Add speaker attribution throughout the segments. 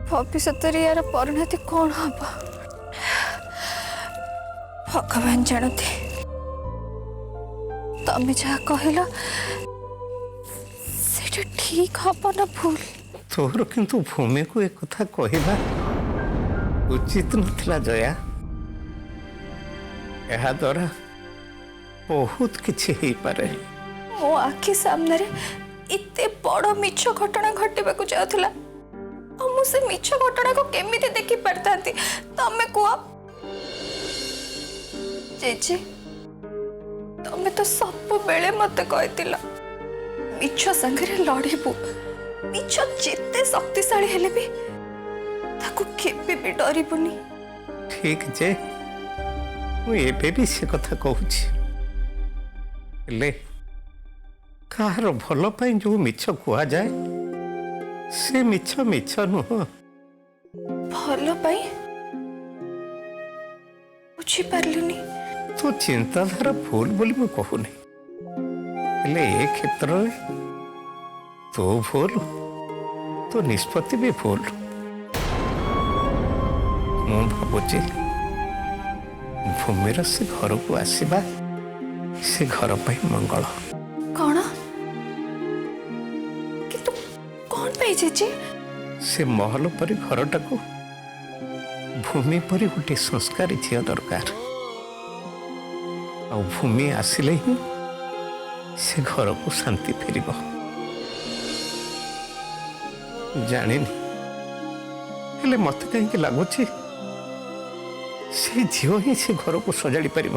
Speaker 1: भविष्य यार परिणति कौन हम भगवान जानते। तमें जहाँ कहल से ठीक हम ना भूल।
Speaker 2: तोर किंतु भूमि को एक कथा कहवा उचित नथिला जया। यह द्वारा बहुत किछि ही पारे।
Speaker 1: मो आखि सामने इते बड़ मिछ घटना घटवा जाऊला मुझे मिछ घटना को केमी देखी पारता तमें कह जेजे तमें तो सब बेले मत कहतिल मिछ संगे लड़बू मिछ जिते शक्तिशाली हेले भी ताकू केबे भी डरबुनी।
Speaker 2: ठीक जे मुझे भी से कथा कहूँ ले कहार भल पाई जो मिछ कह जाए से मिछ मिछ नुह।
Speaker 1: भल पाई बुझी पारलुनी।
Speaker 2: तो चिंताधारा भूल बोली मैं कहूनी हेले ए क्षेत्र में तो भूल तो निष्पत्ति भी भूल। मु भावुची भूमिर से घर को आसवा से घर पर मंगल।
Speaker 1: कौन किंतु कौन पाई जेजे
Speaker 2: से महल परी घरटा को भूमि परी गोटे संस्कारी झील दरकार। आ भूमि आसिले ही से घर को शांति फेर जानी हेले मत कहीं लगुच से झील ही से घर को सजाड़ी पार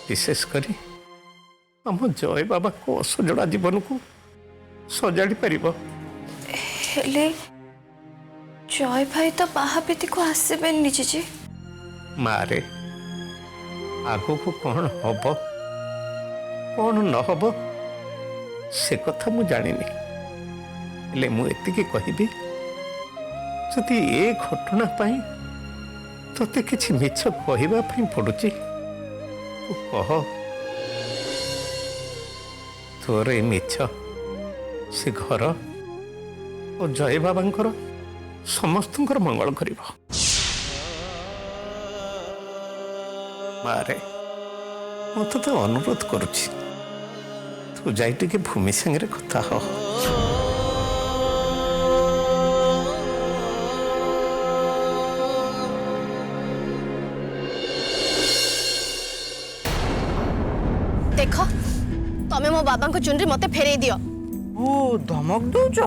Speaker 2: विशेषकर आम जय बाबा को असजड़ा जीवन को सजाड़ी पार।
Speaker 1: हेले जय भाई तो बाहापीति को आसबे निजे
Speaker 2: मारे आगो को कौन हब कौन न हब से कथा मु जानिनी हेले मु एतिकी कहिबी जदि ए घटना पाई तते किछि मिछ कहबा पई पडुची तू कह तोर ए मिछ से घर और जय बाबांकर समस्तंकर मंगल करिब। मारे मत तो अनुरोध करुछि तू जाई टिके भूमि संगे कथा हो।
Speaker 3: देख तमें मो बाबा को चुनरी मते फेरे दियो।
Speaker 4: ओ धमक दौच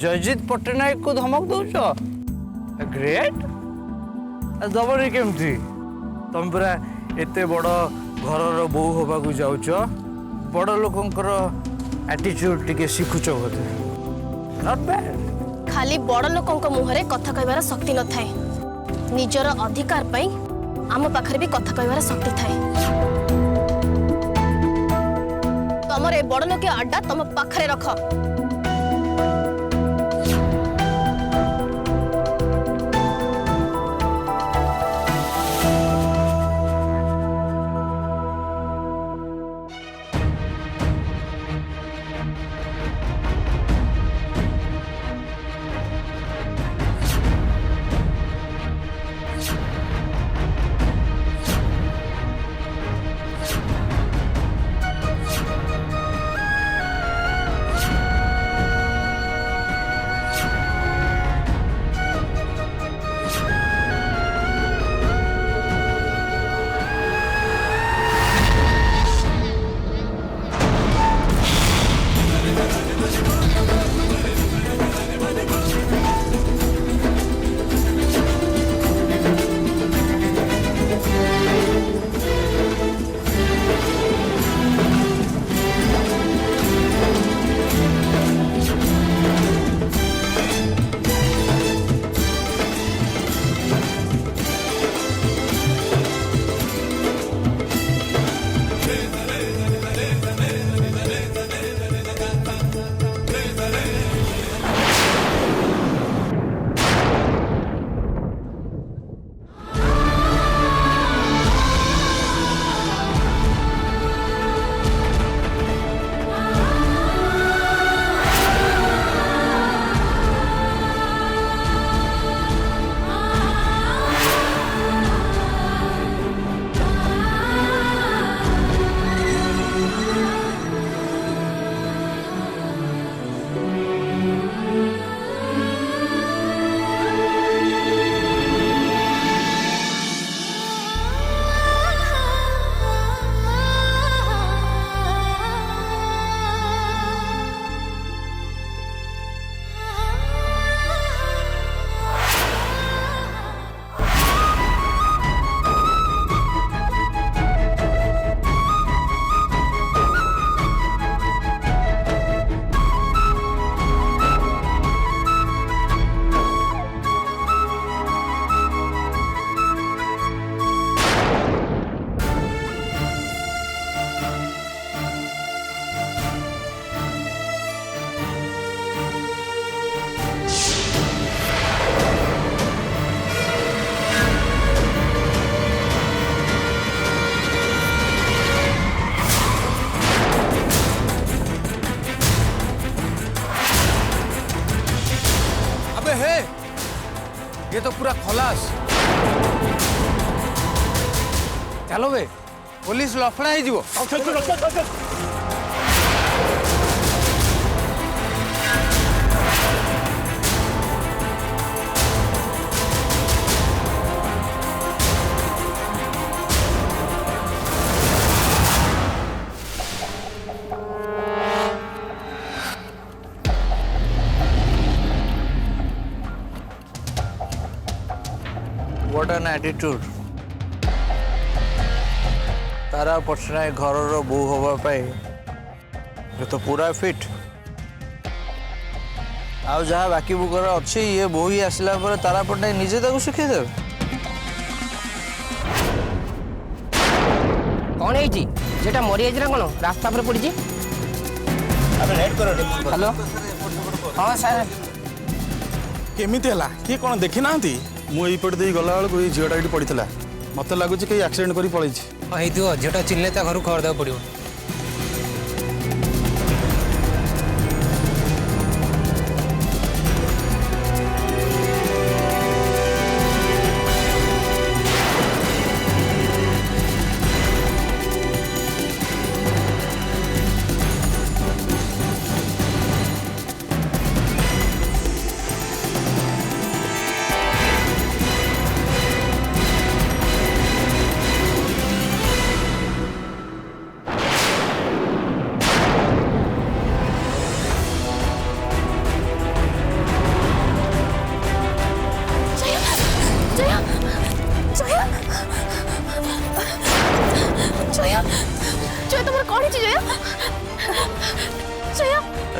Speaker 4: जयजीत पट्टनायक को धमक दौच ग्रेट दबनी केमती तुम पूरा एते बड़ घर बो हवा को जाऊच बड़ लोकंकर एटीट्यूड टिके शिखुच बोधे नॉट बैड।
Speaker 3: खाली बड़ लोकंक मुहरे कथा कहबार शक्ति न थाए निजर अधिकार पई आम पाखरे भी कथा कहबार शक्ति थाए। तमर ए बड़ लोके अड्डा तम पाखरे रख।
Speaker 4: ये तो पूरा खलास। चलो बे पुलिस लफड़ा ही जीवो। What an attitude. तारा पटनायक घर बो हाँपाई ये तो पूरा फिट आउ जहाँ बाकी बुकर अच्छी ये बो ही आसला पर तारा पटनायक निजे ताको शिखे दे
Speaker 5: कौन है जेटा मरी ना कौन रास्ता पर पड़ी हेलो हाँ सर
Speaker 6: केमिति हला किए कौन देखी ना मु एपटे दे गला बेलू ये झीटा ये पड़ा मत लगुच कहीं एक्सीडेंट कर पड़े
Speaker 5: हाँ झीटा चिल्ले ता घर खबर देवा पड़ो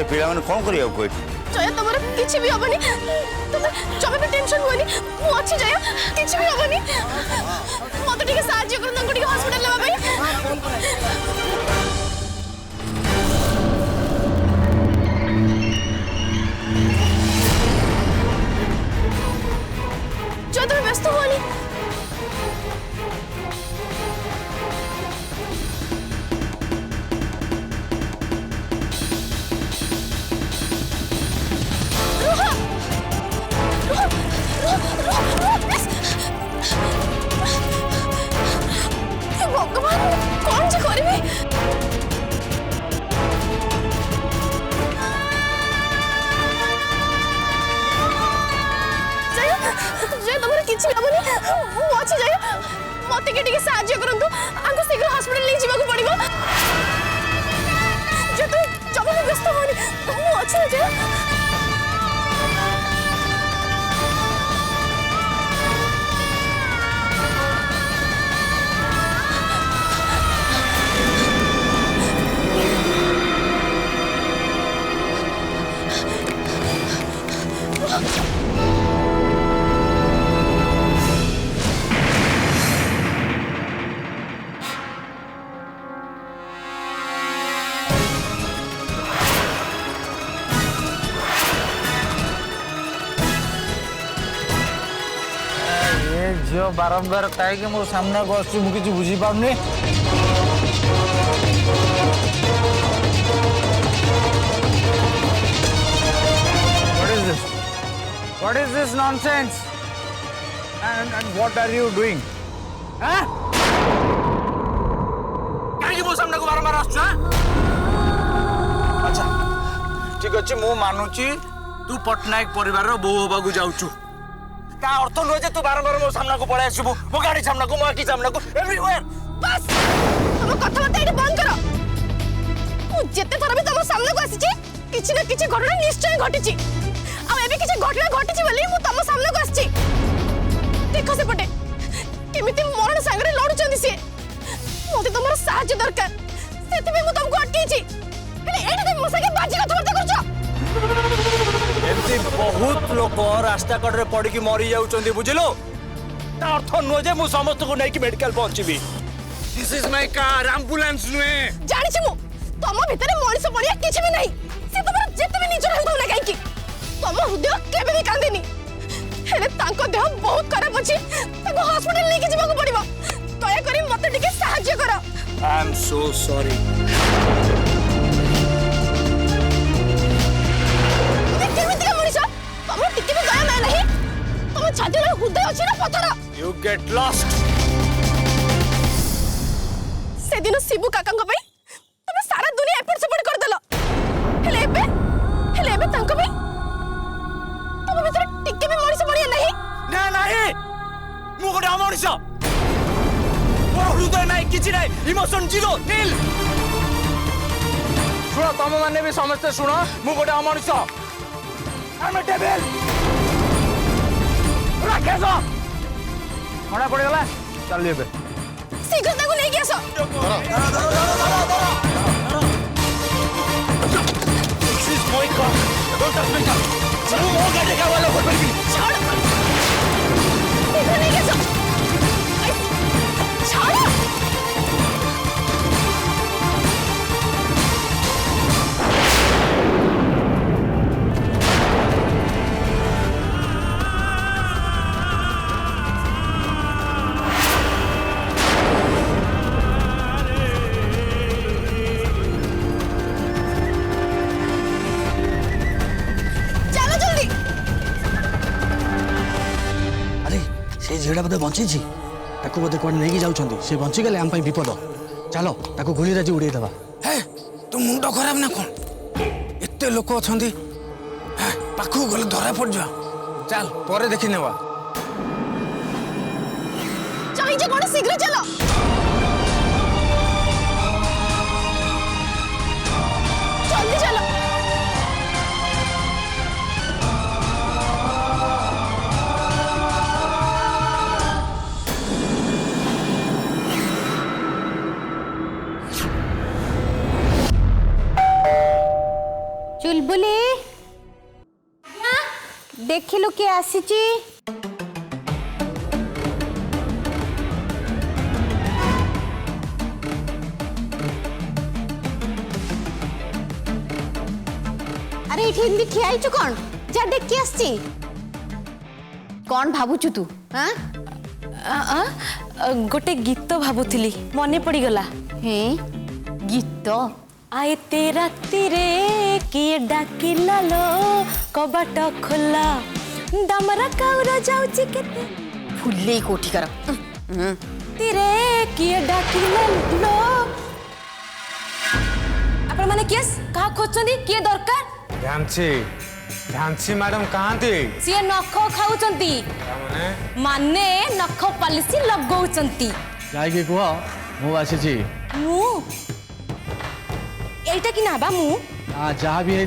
Speaker 6: पिला मैंने कौन करिया कोई
Speaker 3: जया तमर किछि भी होबनी तुम जमे भी टेंशन होनी मु अछि जया किछि भी होबनी मते ठीक साहाय्य कर नंग ठीक हॉस्पिटल लेवा भाई जया तुम व्यस्त होनी भगवान कौन जी करेंगे जय तुम किसी हबनी अच्छी जय मत के साहाय्य करंतु आगो शीघ्र हॉस्पिटल ले जीवा को पड़िबो जे तू जब भी व्यस्त होनी मु अच्छी जय
Speaker 4: झील बारंबार कहीं मो सामना को आसुची मु किछि बुझी पाउनी What is this nonsense? And what are you doing? Huh? कहीं मो सामना को बारंबार आसुछ अच्छा ठीक अछि मु मानुची तू पटनायक परिवार रो बो होबा को जाउछु का अर्थ नुहे जे तू बारंबार मो सामना को पळे आसबो मो गाड़ी सामना को मो आखी सामना को एवरीवेयर
Speaker 3: बस तुम कथा बता इटे बंद करो मु जेते थरा भी तुम सामने को आसी छी किछि ना किछि घटना निश्चय घटी छी आ एबे किछि घटना घटी छी बोली मु तुम सामने को आसी छी देखो से पटे केमिति मरण संगरे लडु चंदी से मोते तुमर सहायता दरकार सेति में मु तुमको अटकी छी हेले एटा ते मोसा के बाजी कथा बता करछो
Speaker 4: एमती बहुत लोक रास्ता कड़े पड़ की मरी जाउछंदी बुझिलो ता अर्थ नुहे जे मु समस्त को नै कि मेडिकल पहुंचबी this is my car ambulance नुहे
Speaker 3: जानि छी मु तम भितरे मଣିଷ पड़िया किछि भी नहीं से तमर जेते भी निजर हंतो ना काई की तम हृदय केबे भी कांदेनी हेले तांको देह बहुत खराब अछि ताको हॉस्पिटल लेके जीवा को पड़िबो दया करी मते टिके सहायता करो
Speaker 4: आई एम सो सॉरी
Speaker 3: केमिति का मଣିଷ तम टिके भी दया नै नहीं तम छाती पथर
Speaker 4: यू गेट लॉस्ट।
Speaker 3: से दिन शिबू काका तुम सारा दुनिया एपट सेपट कर देलो हेले एबे तांको भाई तुम भीतर टिके भी मଣିଷ बढिया नहीं
Speaker 4: ना नहीं मु गोटे अमଣିଷ मोर हृदय नहीं किछि नहीं इमोशन जीरो नील। सुनो तुम माने भी समझते सुनो मु गोटे अमଣିଷ I'm a devil। राकेश मना पड़ गला चल लेबे
Speaker 3: शीघ्र ताको नहीं के आसो
Speaker 4: This is my car। Don't touch my car। चलो वो गाड़ी का वाला ऊपर भी
Speaker 3: छोड़ शीघ्र नहीं के आसो छोड़
Speaker 7: झीड़ा बोधे बची बोधे कौन नहीं जाऊँ से बचीगले आम विपद चलो ताको गोली राजी उड़ेदेवा। हे तू मुंड खराब ना कौन एत लोक अच्छा पाखक गले धरा पड़ जा चल पर देखी नेवा
Speaker 3: चाहिए कौन शीघ्र चलो जल्दी चलो
Speaker 8: चुलबुली देखिलु किए आसीची अरे इठी हिंदी ठिया आइछु कौन जा देख के आसी कौन भाबुछु तू हां
Speaker 1: गोटे गीत भाबुथिली मने पड़ी गला
Speaker 8: हे गीत
Speaker 1: आईते रातिरे किए डाकिला लो कबाट खोला दामरा काउरा जाउची केते
Speaker 8: फुल्ले कोठी कर
Speaker 1: तिरे किए डाकिला लो आपण माने केस कहा खोजछंदी किए दरकार
Speaker 9: झांसी मैडम कहाँ थी
Speaker 1: सिए नख खाउचंती माने नख पालिसी लगौचंती
Speaker 7: जाइए कह मु आसी
Speaker 1: मु एटा कि ना बा मु
Speaker 7: जहाँ भी है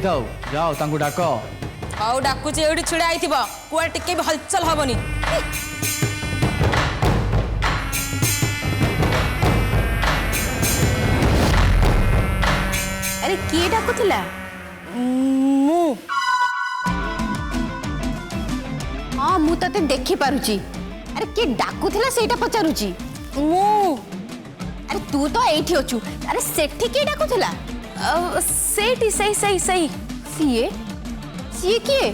Speaker 7: जाओ तांको डाक
Speaker 1: आउ डाकुची एडी छिड़ा आइथिबो कुआ टिके भी हलचल हबनी
Speaker 8: अरे किए डाकुथिला
Speaker 1: मु
Speaker 8: हाँ मु तते देखि पारुची अरे के डाकुथिला सेटा पचारुची
Speaker 1: मु
Speaker 8: अरे तू तो एठी अछु अरे सेठी के डाकुथिला
Speaker 1: सेठी सही सही सही
Speaker 8: सीए सीए किए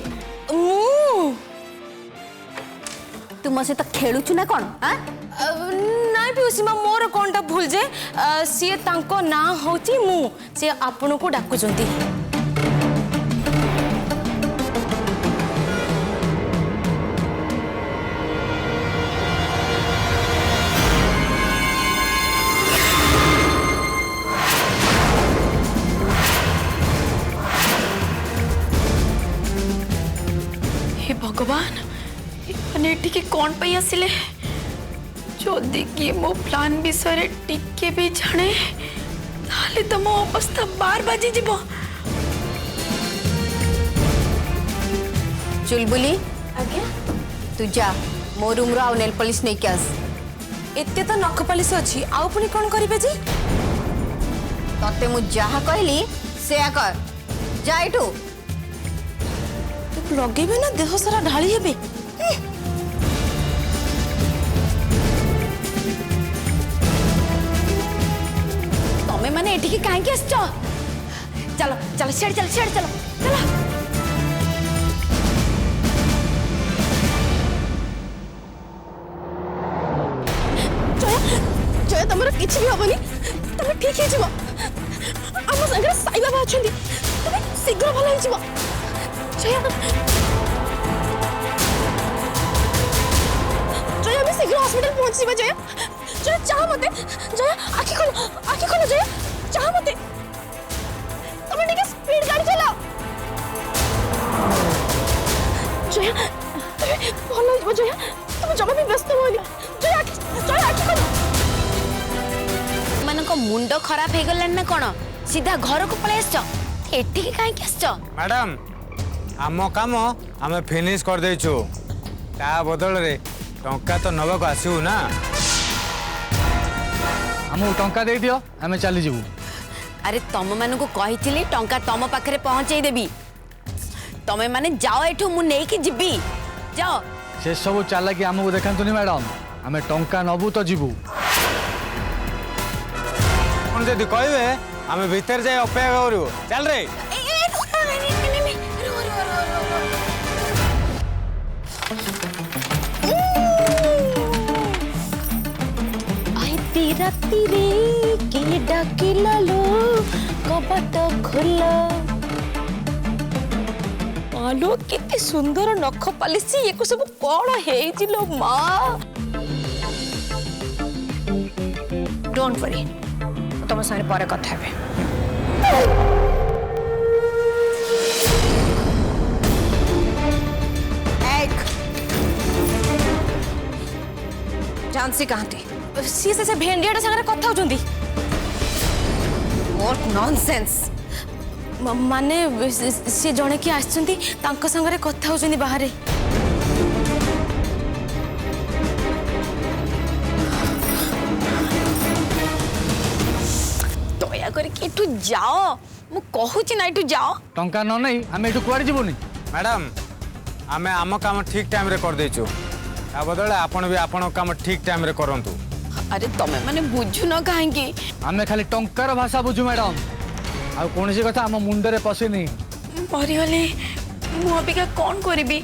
Speaker 1: मु
Speaker 8: तू मसे तो खेलुछु ना कोन हां
Speaker 1: नाइ पिउसीमा मोर कोनटा भूल जे सिए तांको ना होची मु से आपन को डाकुचंती हे भगवान टी कौन पाई आसिले जदि किए मो प्लान विषय टिके भी जाने ताले तो मो अवस्था बार बाजी जीवो
Speaker 8: चुलबुली
Speaker 1: आज्ञा
Speaker 8: तू जा मो रूम रो आउ नेल पॉलिश नहीं के आस
Speaker 1: एते तो नख पालिश अछि आउ पुनी कोन करिवे जी
Speaker 8: तते मु जहा कहली सेया कर जा इठू
Speaker 1: लगेबे ना देह सारा ढाली हेबे
Speaker 8: तमे माने एठी के काहे के आछो चलो चलो छेड़ चलो छेड़ चलो चलो
Speaker 3: जय तमर किछि भी होबनी तमे ठीक हे जिवो हम संगे साई बाबा अछंदी तमे शीघ्र भला हे जिवो जय पहुंची जया जया चाह मते जया आखि खोलो जया चाह मते तुम टिके स्पीड गाड़ी चलाओ जया भलो हो जया तुम जमा भी व्यस्त होली जया आखि खोलो
Speaker 8: मन को मुंड खराब हो गला ना कोन सीधा घर को पळे आछो एठी के काहे के आछो
Speaker 9: मैडम आम काम आम फिनिश कर देचु ता बदल रे टंका तो नवा को आसीउ ना
Speaker 7: हमको टंका दे दियो आमे चली जीवु
Speaker 8: अरे तम मन को कहिथिली टंका तम पाखरे पहुंचाई देबी तमे माने जाओ एठू मु नेई के जिबी जाओ
Speaker 7: से सब चालाकी हमको देखंतुनी मैडम आमे टंका नबु तो जीवु
Speaker 9: कोन जदी कहबे आम भीतर जाय अपेक्षा करू चल रे
Speaker 3: राती रे के डाकिला लो कबाट खोला आलो केते सुंदर नख पालिसी एको सब कोण हेजिलो मां डोंट वरी तुम सारे पर कथा हेबे एक झांसी कहां थी सी से भेंडियाटा सागरे कथा होचंदी व्हाट नॉनसेंस माने से जणे की आछंती तांको संगरे कथा होचंदी बाहरे दया कर के तू जाओ मु कहूची ना तू जाओ
Speaker 7: टंका न नहीं आमे एठू कुआडे जीवनी
Speaker 9: मैडम आम आम काम ठीक टाइम रे कर देचु ता बदल आपण भी आपण काम ठीक टाइम रे करंतु
Speaker 8: अरे तमे माने बुझु न काहेकी
Speaker 7: आमे खाली टंकार भाषा बुझु मैडम आ कोनसी कथा हम मुंडरे पसेनी
Speaker 8: परिगले मु अबिका कौन करिबी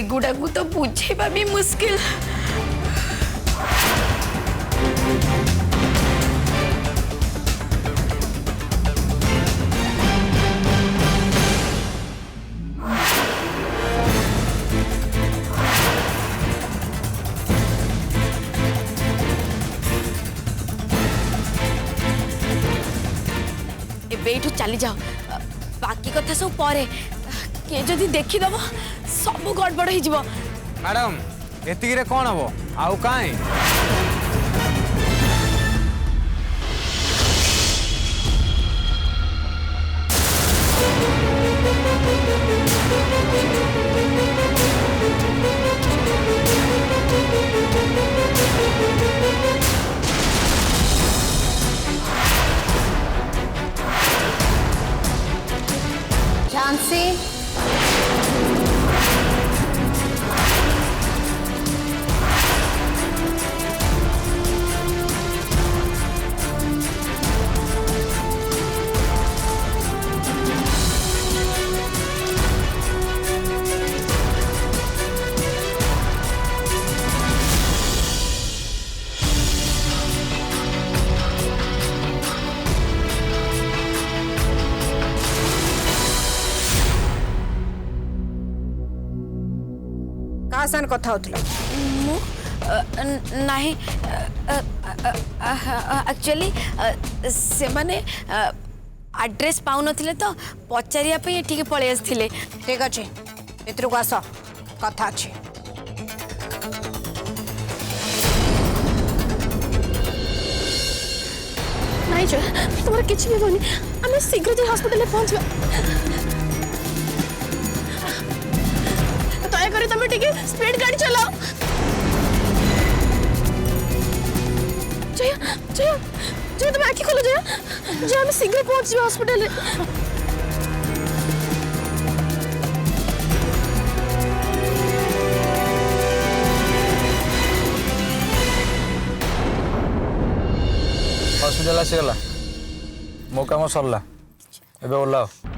Speaker 8: एगुडा को तो बुझेबा भी मुश्किल बेठू चली जाओ बाकी कथा सब परे के जदी देखि दबो सब गड़बड़ हो जिवो
Speaker 9: मैडम एतिकी रे कोन हबो आउ काई
Speaker 8: झांसी
Speaker 3: आसान कथा होतला
Speaker 8: नहीं एक्चुअली से माने एड्रेस पाउ नथिले तो पचारिया पे ठीक पळे आस्थिले
Speaker 3: ठीक अछि एतरु को आस कथा अछि नहीं जो तुम्हारा किछ भी होनी हमें शीघ्र जे हॉस्पिटल में पहुंचबा दया करी तुम टिके स्पीड गाड़ी चलाओ जया जया जया तुम आँखि खोलो जया जया हम शीघ्र पहुंच हॉस्पिटल
Speaker 6: हॉस्पिटल आसीगला मो काम सरला एबे ओलाओ